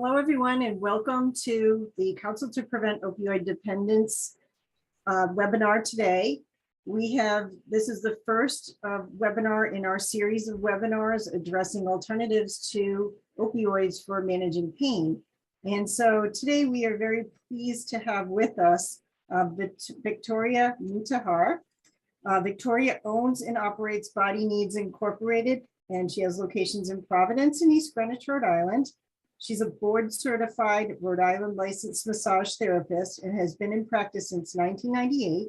Hello, everyone, and welcome to the Council to Prevent Opioid Dependence webinar today. This is the first webinar in our series of webinars addressing alternatives to opioids for managing pain. And so today we are very pleased to have with us Victoria Mutahar. Victoria owns and operates Body Needs Incorporated, and she has locations in Providence and East Greenwich, Rhode Island. She's a board certified Rhode Island licensed massage therapist and has been in practice since 1998.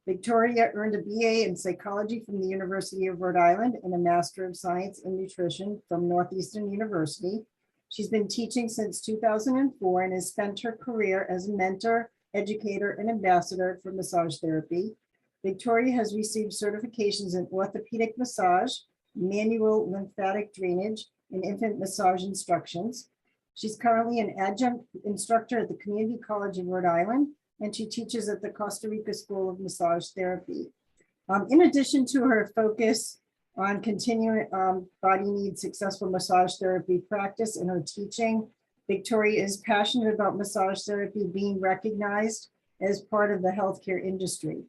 Victoria earned a BA in psychology from the University of Rhode Island and a Master of Science in Nutrition from Northeastern University. She's been teaching since 2004 and has spent her career as a mentor, educator, and ambassador for massage therapy. Victoria has received certifications in orthopedic massage, manual lymphatic drainage, and infant massage instructions. She's currently an adjunct instructor at the Community College of Rhode Island, and she teaches at the Costa Rica School of Massage Therapy. In addition to her focus on continuing Body Needs successful massage therapy practice and her teaching, Victoria is passionate about massage therapy being recognized as part of the healthcare industry.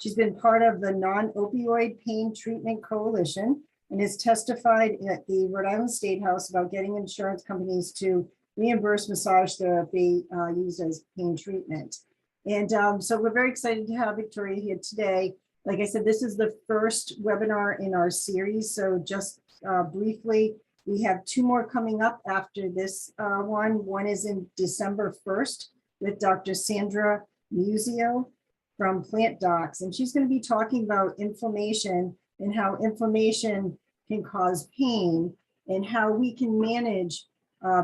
She's been part of the Non-Opioid Pain Treatment Coalition and has testified at the Rhode Island State House about getting insurance companies to reimburse massage therapy used as pain treatment. And so we're very excited to have Victoria here today. Like I said, this is the first webinar in our series. So just briefly, we have two more coming up after this one. One is in December 1st with Dr. Sandra Muzio from Plant Docs. And she's going to be talking about inflammation and how inflammation can cause pain and how we can manage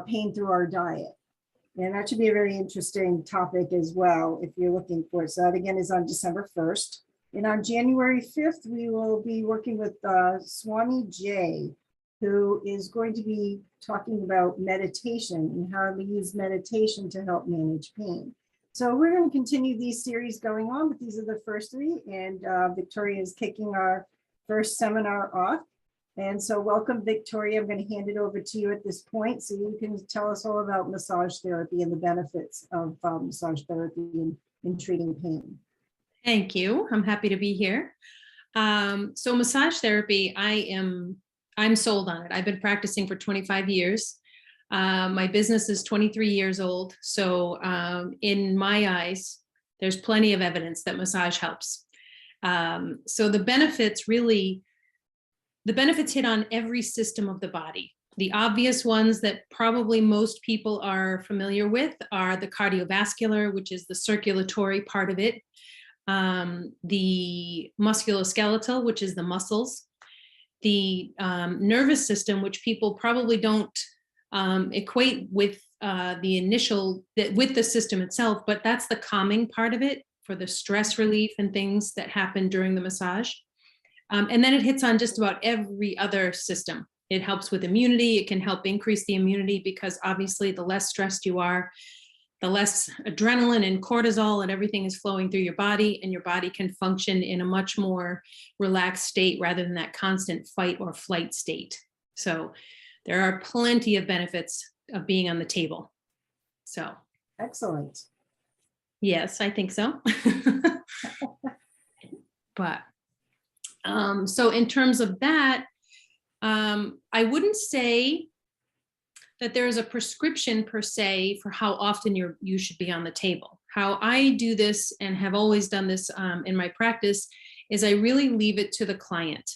pain through our diet. And that should be a very interesting topic as well, if you're looking for it. So that again is on December 1st. And on January 5th, we will be working with Swami Jay, who is going to be talking about meditation and how we use meditation to help manage pain. So we're going to continue these series going on, but these are the first three. And Victoria is kicking our first seminar off. And so welcome, Victoria. I'm going to hand it over to you at this point so you can tell us all about massage therapy and the benefits of massage therapy in treating pain. Thank you. I'm happy to be here. So massage therapy, I'm sold on it. I've been practicing for 25 years. My business is 23 years old. So in my eyes, there's plenty of evidence that massage helps. So the benefits hit on every system of the body. The obvious ones that probably most people are familiar with are the cardiovascular, which is the circulatory part of it, the musculoskeletal, which is the muscles, the nervous system, which people probably don't equate with with the system itself, but that's the calming part of it for the stress relief and things that happen during the massage. And then it hits on just about every other system. It helps with immunity. It can help increase the immunity because obviously the less stressed you are, the less adrenaline and cortisol and everything is flowing through your body, and your body can function in a much more relaxed state rather than that constant fight or flight state. So there are plenty of benefits of being on the table. So. Excellent. Yes, I think so. But so in terms of that, I wouldn't say that there is a prescription per se for how often you should be on the table. How I do this and have always done this in my practice is I really leave it to the client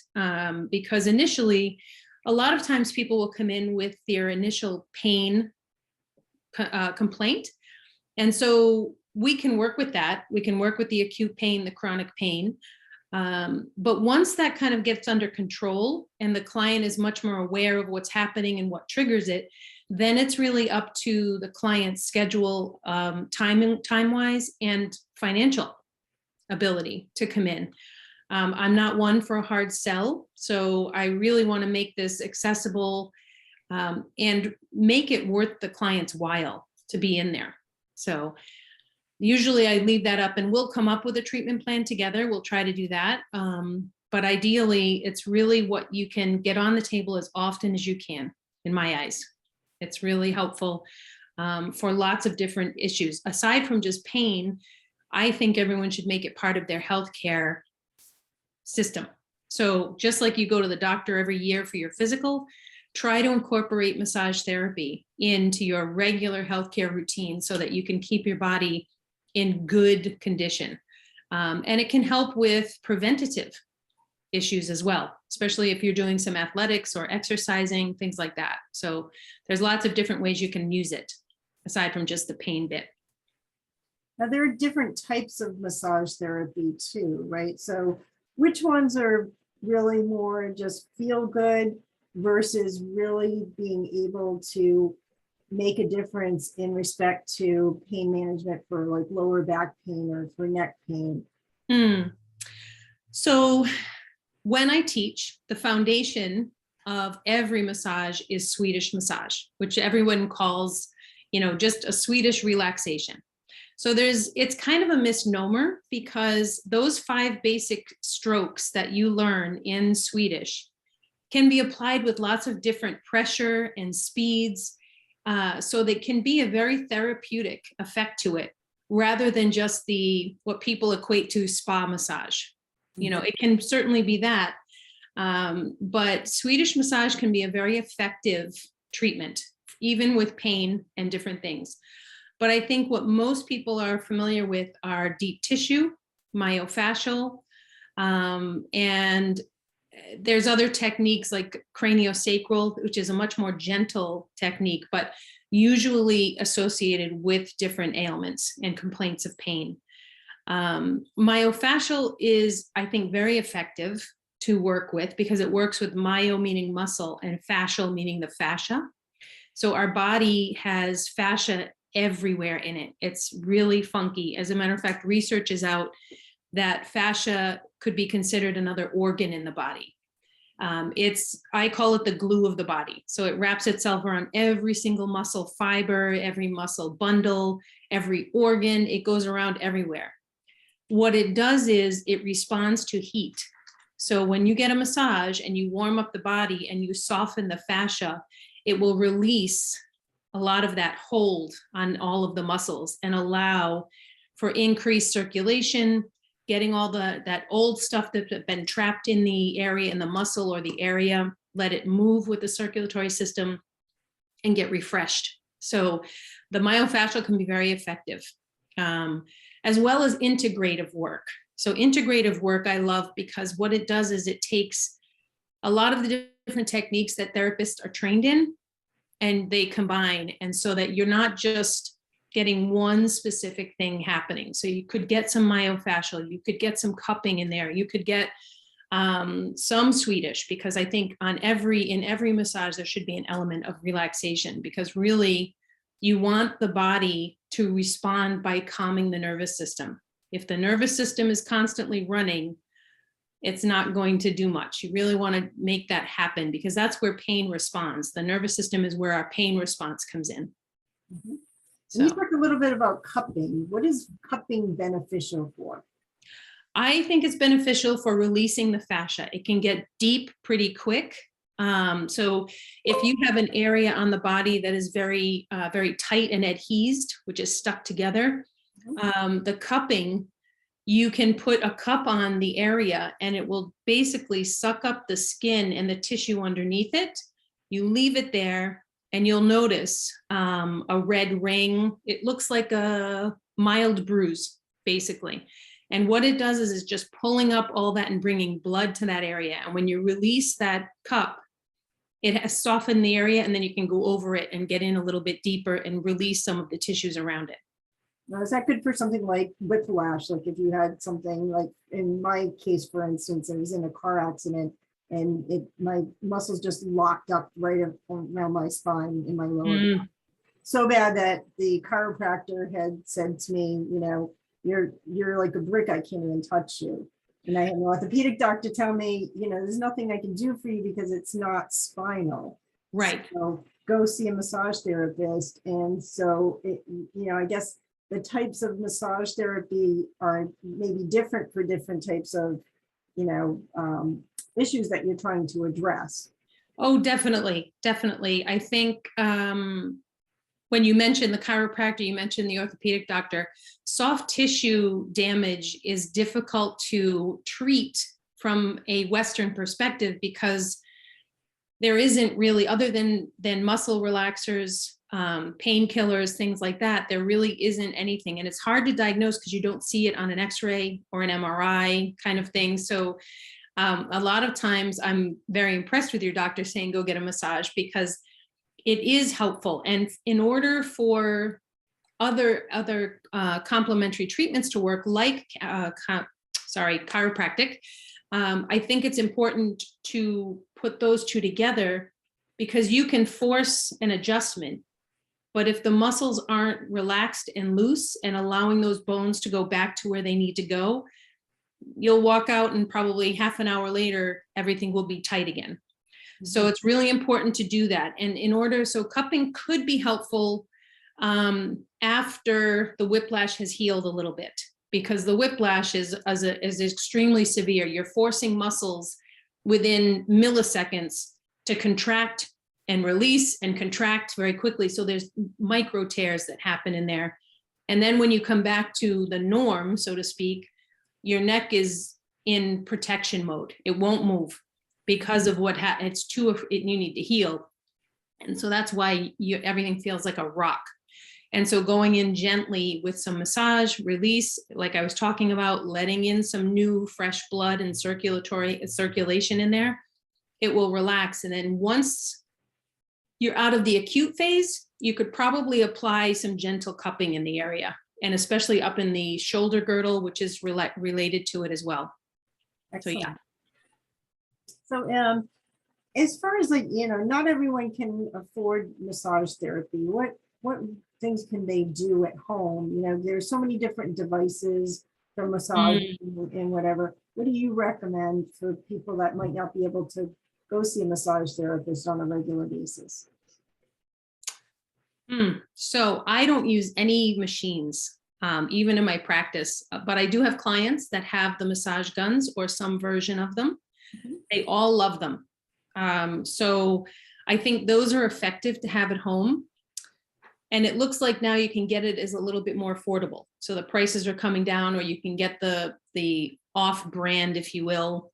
because initially, a lot of times people will come in with their initial pain complaint. And so we can work with that. We can work with the acute pain, the chronic pain. But once that kind of gets under control and the client is much more aware of what's happening and what triggers it, then it's really up to the client's schedule, time-wise and financial ability to come in. I'm not one for a hard sell, so I really want to make this accessible and make it worth the client's while to be in there. So usually I leave that up and we'll come up with a treatment plan together. We'll try to do that. But ideally, it's really what you can get on the table as often as you can, in my eyes. It's really helpful. for lots of different issues. Aside from just pain, I think everyone should make it part of their healthcare system. So just like you go to the doctor every year for your physical, try to incorporate massage therapy into your regular healthcare routine so that you can keep your body in good condition. And it can help with preventative issues as well, especially if you're doing some athletics or exercising, things like that. So there's lots of different ways you can use it aside from just the pain bit. Now, there are different types of massage therapy too, right? So which ones are really more just feel good versus really being able to make a difference in respect to pain management for like lower back pain or for neck pain? So when I teach, the foundation of every massage is Swedish massage, which everyone calls, just a Swedish relaxation. So it's kind of a misnomer because those 5 basic strokes that you learn in Swedish can be applied with lots of different pressure and speeds. So they can be a very therapeutic effect to it rather than just what people equate to spa massage. It can certainly be that. But Swedish massage can be a very effective treatment, even with pain and different things. But I think what most people are familiar with are deep tissue, myofascial, and there's other techniques like craniosacral, which is a much more gentle technique, but usually associated with different ailments and complaints of pain. Myofascial is, I think, very effective to work with because it works with myo meaning muscle and fascial meaning the fascia. So our body has fascia everywhere in it. It's really funky. As a matter of fact, research is out that fascia could be considered another organ in the body. I call it the glue of the body. So it wraps itself around every single muscle fiber, every muscle bundle, every organ. It goes around everywhere. What it does is it responds to heat. So when you get a massage and you warm up the body and you soften the fascia, it will release a lot of that hold on all of the muscles and allow for increased circulation, getting all that old stuff that had been trapped in the area, in the muscle or the area, let it move with the circulatory system and get refreshed. So the myofascial can be very effective, as well as integrative work. So integrative work I love because what it does is it takes a lot of the different techniques that therapists are trained in and they combine, and so that you're not just getting one specific thing happening. So you could get some myofascial, you could get some cupping in there, you could get some Swedish, because I think in every massage there should be an element of relaxation, because really you want the body to respond by calming the nervous system. If the nervous system is constantly running, it's not going to do much. You really want to make that happen because that's where pain responds. The nervous system is where our pain response comes in. Mm-hmm. So, you talk a little bit about cupping. What is cupping beneficial for? I think it's beneficial for releasing the fascia. It can get deep pretty quick. So if you have an area on the body that is very, very tight and adhesed, which is stuck together, the cupping, you can put a cup on the area and it will basically suck up the skin and the tissue underneath it. You leave it there and you'll notice a red ring. It looks like a mild bruise, basically. And what it does is just pulling up all that and bringing blood to that area. And when you release that cup, it has softened the area, and then you can go over it and get in a little bit deeper and release some of the tissues around it. Now, is that good for something like whiplash? Like if you had something like in my case, for instance, I was in a car accident and my muscles just locked up right around my spine in my lower back. So bad that the chiropractor had said to me, you're like a brick, I can't even touch you. And I had an orthopedic doctor tell me, there's nothing I can do for you because it's not spinal. Right. So go see a massage therapist. And so, I guess the types of massage therapy are maybe different for different types of, issues that you're trying to address. Oh, definitely. Definitely. I think when you mentioned the chiropractor, you mentioned the orthopedic doctor, soft tissue damage is difficult to treat from a Western perspective because there isn't really, other than muscle relaxers, painkillers, things like that, there really isn't anything. And it's hard to diagnose because you don't see it on an X-ray or an MRI kind of thing. So a lot of times I'm very impressed with your doctor saying, go get a massage, because it is helpful. And in order for other complementary treatments to work, like chiropractic, I think it's important to put those two together, because you can force an adjustment, but if the muscles aren't relaxed and loose and allowing those bones to go back to where they need to go, you'll walk out and probably half an hour later, everything will be tight again. So it's really important to do that. And so cupping could be helpful after the whiplash has healed a little bit, because the whiplash is extremely severe. You're forcing muscles within milliseconds to contract and release and contract very quickly. So there's micro tears that happen in there. And then when you come back to the norm, so to speak, your neck is in protection mode. It won't move because of what happened. You need to heal. And so that's why everything feels like a rock. And so going in gently with some massage, release, like I was talking about, letting in some new fresh blood and circulation in there, it will relax. And then once you're out of the acute phase, you could probably apply some gentle cupping in the area, and especially up in the shoulder girdle, which is related to it as well. Excellent. So, yeah. So as far as, like, not everyone can afford massage therapy. What things can they do at home? There's so many different devices for massage and whatever. What do you recommend for people that might not be able to go see a massage therapist on a regular basis? So I don't use any machines, even in my practice, but I do have clients that have the massage guns or some version of them. They all love them. So I think those are effective to have at home. And it looks like now you can get it as a little bit more affordable. So the prices are coming down, or you can get the off brand, if you will.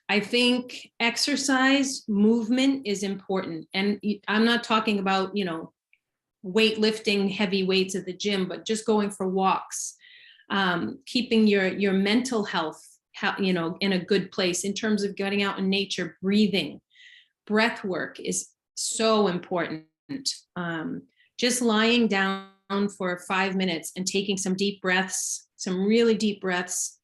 I think exercise, movement is important. And I'm not talking about, weightlifting, heavy weights at the gym, but just going for walks, keeping your mental health, in a good place in terms of getting out in nature, breathing. Breath work is so important. Just lying down for 5 minutes and taking some deep breaths, some really deep breaths,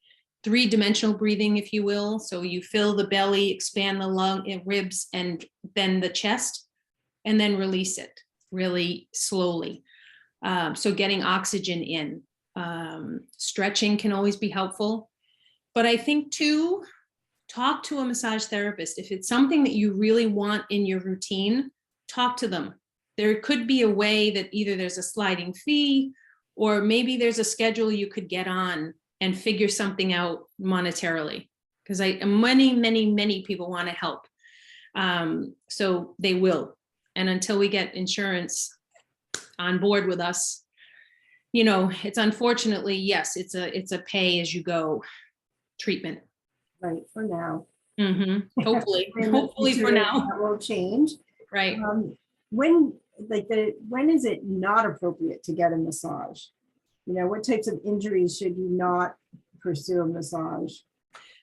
3-dimensional breathing, if you will. So you fill the belly, expand the lung and ribs, and then the chest, and then release it really slowly. So getting oxygen in. Stretching can always be helpful. But I think too, talk to a massage therapist. If it's something that you really want in your routine, talk to them. There could be a way that either there's a sliding fee, or maybe there's a schedule you could get on and figure something out monetarily. Because many people want to help. So they will. And until we get insurance on board with us, it's unfortunately, yes, it's a pay as you go treatment. Right, for now. Hopefully for now. That will change. Right. When is it not appropriate to get a massage? What types of injuries should you not pursue a massage?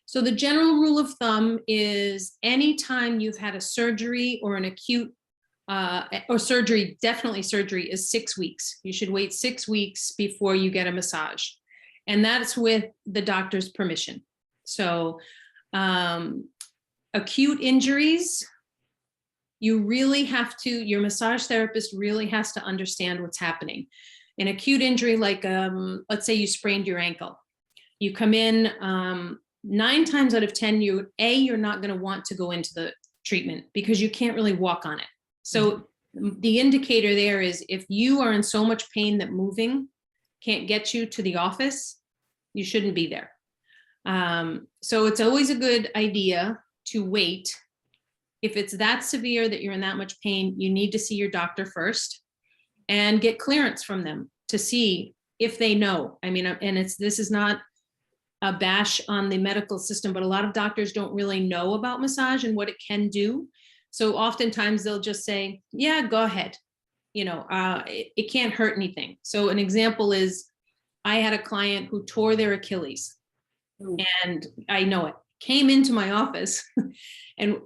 So the general rule of thumb is anytime you've had a surgery or an acute or surgery, definitely surgery, is 6 weeks. You should wait 6 weeks before you get a massage. And that's with the doctor's permission. So acute injuries, your massage therapist really has to understand what's happening. An acute injury, like let's say you sprained your ankle. You come in, 9 times out of 10, you're not going to want to go into the treatment because you can't really walk on it. So the indicator there is if you are in so much pain that moving can't get you to the office, you shouldn't be there. So it's always a good idea to wait. If it's that severe that you're in that much pain, you need to see your doctor first. and get clearance from them to see if they know. I mean, and this is not a bash on the medical system, but a lot of doctors don't really know about massage and what it can do. So oftentimes they'll just say, yeah, go ahead. It can't hurt anything. So an example is, I had a client who tore their Achilles. And I know it, came into my office and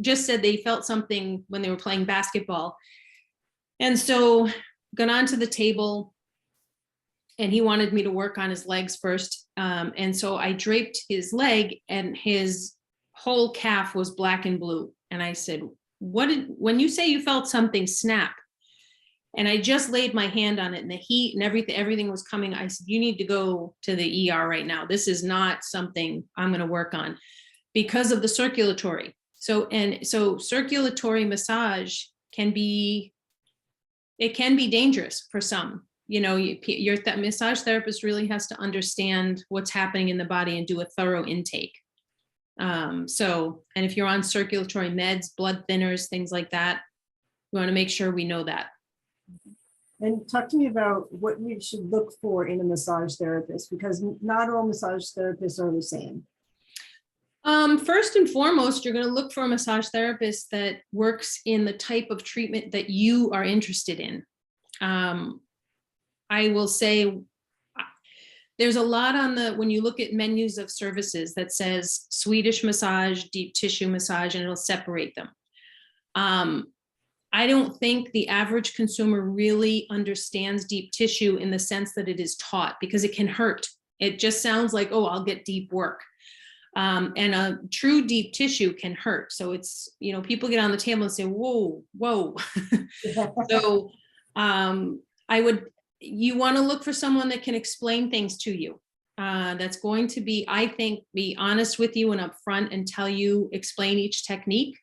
just said they felt something when they were playing basketball. And so got onto the table and he wanted me to work on his legs first. And so I draped his leg and his whole calf was black and blue. And I said, when you say you felt something snap, and I just laid my hand on it and the heat and everything was coming. I said, you need to go to the ER right now. This is not something I'm going to work on because of the circulatory. So circulatory massage can be dangerous for some. That massage therapist really has to understand what's happening in the body and do a thorough intake. And if you're on circulatory meds, blood thinners, things like that, we want to make sure we know that. And talk to me about what we should look for in a massage therapist, because not all massage therapists are the same. First and foremost, you're going to look for a massage therapist that works in the type of treatment that you are interested in. I will say there's a lot when you look at menus of services that says Swedish massage, deep tissue massage, and it'll separate them. I don't think the average consumer really understands deep tissue in the sense that it is taught, because it can hurt. It just sounds like, oh, I'll get deep work. And a true deep tissue can hurt. So it's, people get on the table and say, whoa. So you want to look for someone that can explain things to you. That's going to be, I think, be honest with you and upfront and explain each technique.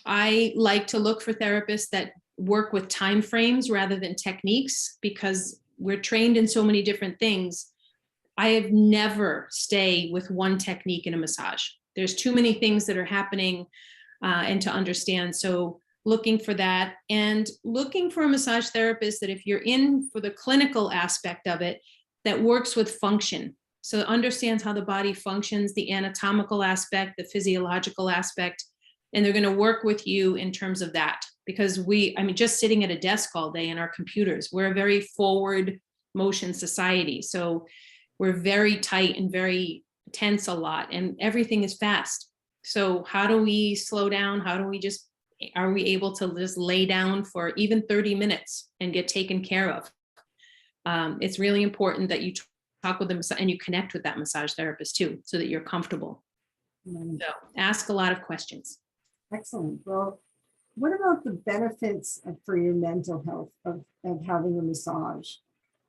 I like to look for therapists that work with time frames rather than techniques, because we're trained in so many different things. I have never stayed with one technique in a massage. There's too many things that are happening and to understand. So looking for that, and looking for a massage therapist that, if you're in for the clinical aspect of it, that works with function. So understands how the body functions, the anatomical aspect, the physiological aspect, and they're going to work with you in terms of that. Because just sitting at a desk all day in our computers, we're a very forward motion society. So we're very tight and very tense a lot, and everything is fast. So how do we slow down? Are we able to just lay down for even 30 minutes and get taken care of? It's really important that you talk with them and you connect with that massage therapist too, so that you're comfortable. So ask a lot of questions. Excellent. Well, what about the benefits for your mental health of having a massage?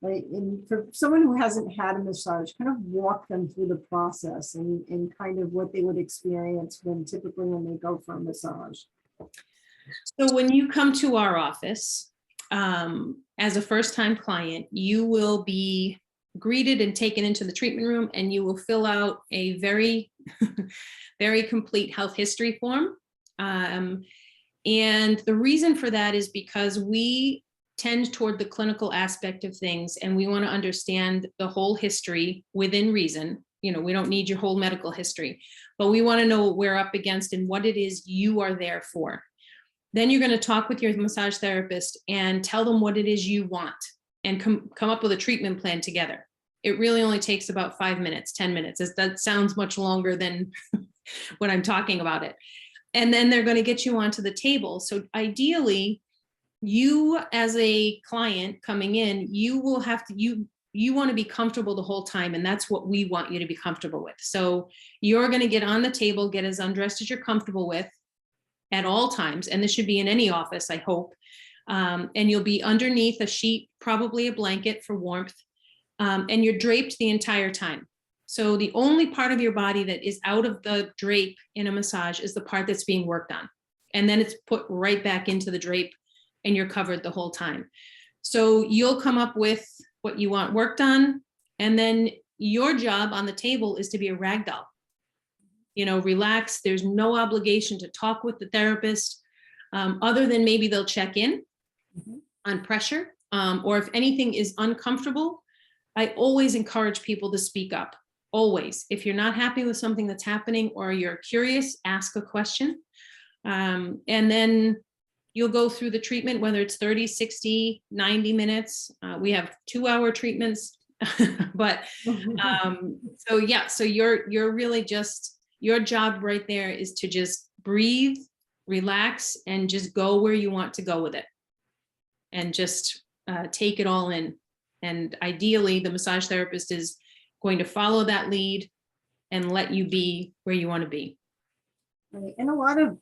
Right? And for someone who hasn't had a massage, kind of walk them through the process and kind of what they would experience when they go for a massage. So when you come to our office, as a first-time client, you will be greeted and taken into the treatment room, and you will fill out a very, very complete health history form. And the reason for that is because we tend toward the clinical aspect of things, and we want to understand the whole history within reason. We don't need your whole medical history, but we want to know what we're up against and what it is you are there for. Then you're going to talk with your massage therapist and tell them what it is you want, and come up with a treatment plan together. It really only takes about 5 minutes, 10 minutes. That sounds much longer than when I'm talking about it. And then they're going to get you onto the table. So ideally, you as a client coming in, you will have to, you want to be comfortable the whole time. And that's what we want you to be comfortable with. So you're going to get on the table, get as undressed as you're comfortable with at all times. And this should be in any office, I hope. And you'll be underneath a sheet, probably a blanket for warmth. And you're draped the entire time. So the only part of your body that is out of the drape in a massage is the part that's being worked on. And then it's put right back into the drape, and you're covered the whole time. So you'll come up with what you want worked on. And then your job on the table is to be a rag doll. Relax. There's no obligation to talk with the therapist, other than maybe they'll check in. Mhm. on pressure, or if anything is uncomfortable, I always encourage people to speak up. Always. If you're not happy with something that's happening or you're curious, ask a question. And then you'll go through the treatment, whether it's 30, 60, 90 minutes. We have 2-hour treatments. But so yeah, so you're really just, your job right there is to just breathe, relax, and just go where you want to go with it. And just take it all in. And ideally, the massage therapist is going to follow that lead and let you be where you want to be. Right. And a lot of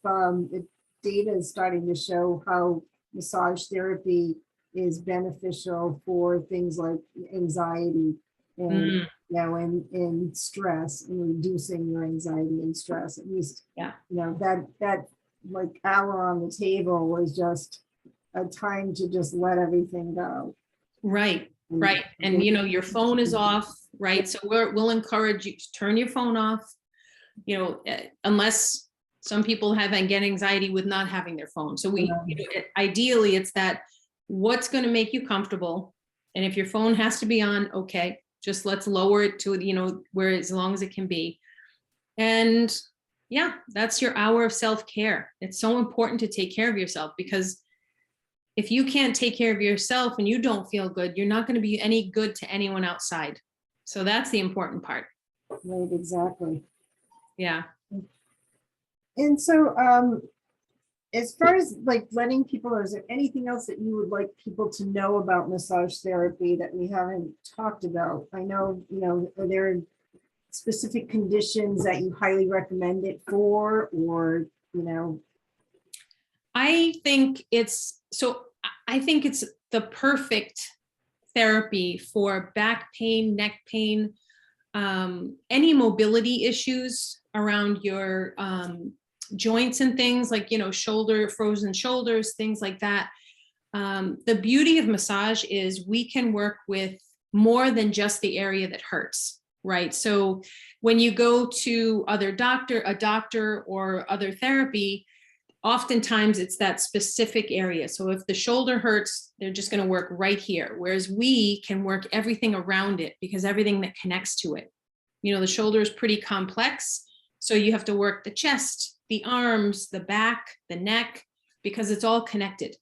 data is starting to show how massage therapy is beneficial for things like anxiety and Mm, and stress, and reducing your anxiety and stress. At least, yeah, that like hour on the table was just a time to just let everything go. right, And right. And your phone is off, right? So we'll encourage you to turn your phone off, unless some people have and get anxiety with not having their phone. So ideally it's that, what's going to make you comfortable. And if your phone has to be on, okay, just let's lower it to, where as long as it can be. And yeah, that's your hour of self-care. It's so important to take care of yourself, because if you can't take care of yourself and you don't feel good, you're not going to be any good to anyone outside. So that's the important part. right, exactly. Yeah. And so, as far as like letting people know, is there anything else that you would like people to know about massage therapy that we haven't talked about? I know, are there specific conditions that you highly recommend it for, or, I think it's the perfect therapy for back pain, neck pain, any mobility issues around your joints and things like, frozen shoulders, things like that. The beauty of massage is we can work with more than just the area that hurts, right? So when you go to a doctor or other therapy, oftentimes it's that specific area. So if the shoulder hurts, they're just going to work right here. Whereas we can work everything around it, because everything that connects to it, the shoulder is pretty complex. So you have to work the chest, the arms, the back, the neck, because it's all connected.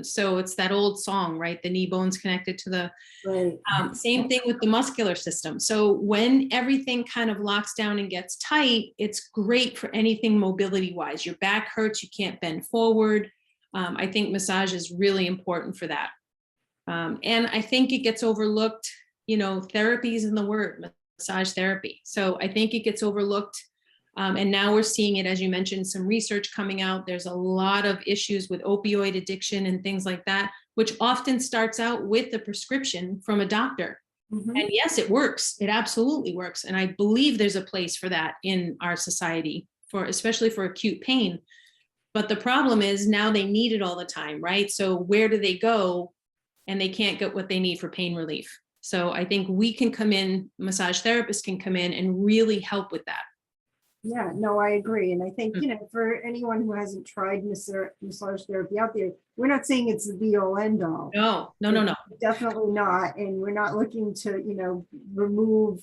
So it's that old song, right? The knee bone's connected to the right, same thing with the muscular system. So when everything kind of locks down and gets tight, it's great for anything mobility wise. Your back hurts, you can't bend forward. I think massage is really important for that. And I think it gets overlooked, therapy is in the word, massage therapy. So I think it gets overlooked. And now we're seeing it, as you mentioned, some research coming out. There's a lot of issues with opioid addiction and things like that, which often starts out with a prescription from a doctor. Mhm. And yes, it works. It absolutely works. And I believe there's a place for that in our society, especially for acute pain. But the problem is now they need it all the time, right? So where do they go? And they can't get what they need for pain relief. So I think we can come in, massage therapists can come in and really help with that. Yeah, no, I agree. And I think, for anyone who hasn't tried massage therapy out there, we're not saying it's the be all end all. No. Definitely not. And we're not looking to, remove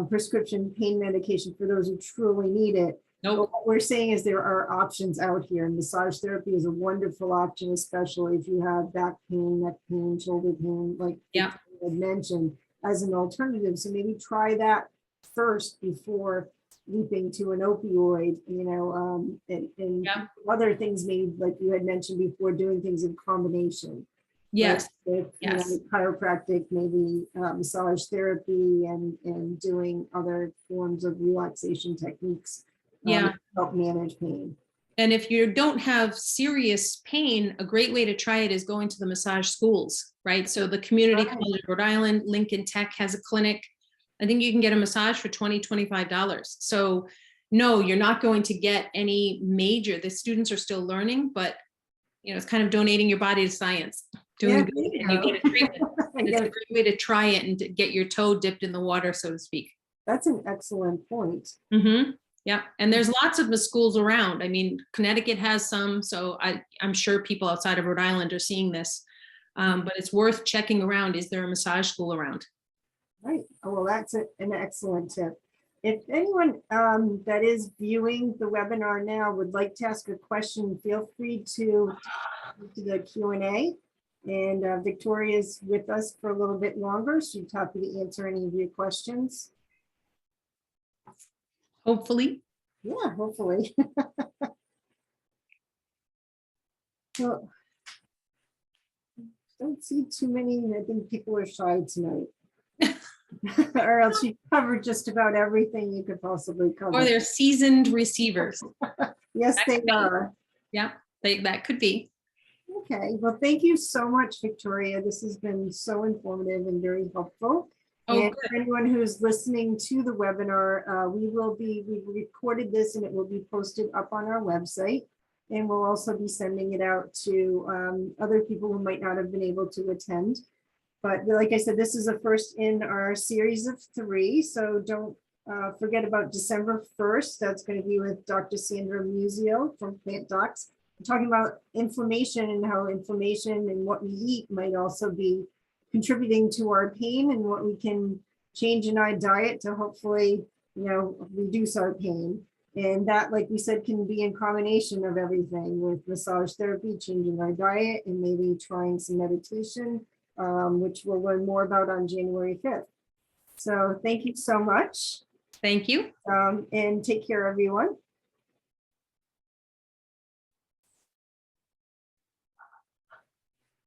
prescription pain medication for those who truly need it. But Nope. what we're saying is there are options out here, and massage therapy is a wonderful option, especially if you have back pain, neck pain, shoulder pain, like Yeah. I had mentioned, as an alternative. So maybe try that first before leaping to an opioid, and Yeah. other things, maybe like you had mentioned before, doing things in combination. Yes. With, Yes. chiropractic, maybe massage therapy, and doing other forms of relaxation techniques. Yeah. To help manage pain. And if you don't have serious pain, a great way to try it is going to the massage schools, right? So the community Right. college of Rhode Island, Lincoln Tech has a clinic. I think you can get a massage for $20, $25. So no, you're not going to get any major, the students are still learning, but it's kind of donating your body to science, doing Yeah, good, there you and you go. get a treatment. And it's a great way to try it and to get your toe dipped in the water, so to speak. That's an excellent point. Mm-hmm. Yeah, and there's lots of the schools around. I mean, Connecticut has some, so I'm sure people outside of Rhode Island are seeing this. But it's worth checking around. Is there a massage school around? Right. Oh, well, that's an excellent tip. If anyone that is viewing the webinar now would like to ask a question, feel free to the Q&A. And Victoria is with us for a little bit longer. She's happy to answer any of your questions. Hopefully. Yeah, hopefully. Well, don't see too many. I think people are shy tonight. Or else you covered just about everything you could possibly cover. Or they're seasoned receivers. Yes, That they could be. are. Yeah, that could be. Okay, well, thank you so much, Victoria. This has been so informative and very helpful. Oh, And good. for anyone who's listening to the webinar, we recorded this and it will be posted up on our website. And we'll also be sending it out to other people who might not have been able to attend. But like I said, this is the first in our series of 3. So don't forget about December 1st. That's going to be with Dr. Sandra Musio from Plant Docs. We're talking about inflammation and how inflammation and what we eat might also be contributing to our pain and what we can change in our diet to hopefully, reduce our pain. And that, like we said, can be in combination of everything with massage therapy, changing our diet, and maybe trying some meditation, which we'll learn more about on January 5th. So thank you so much. Thank you. And take care, everyone.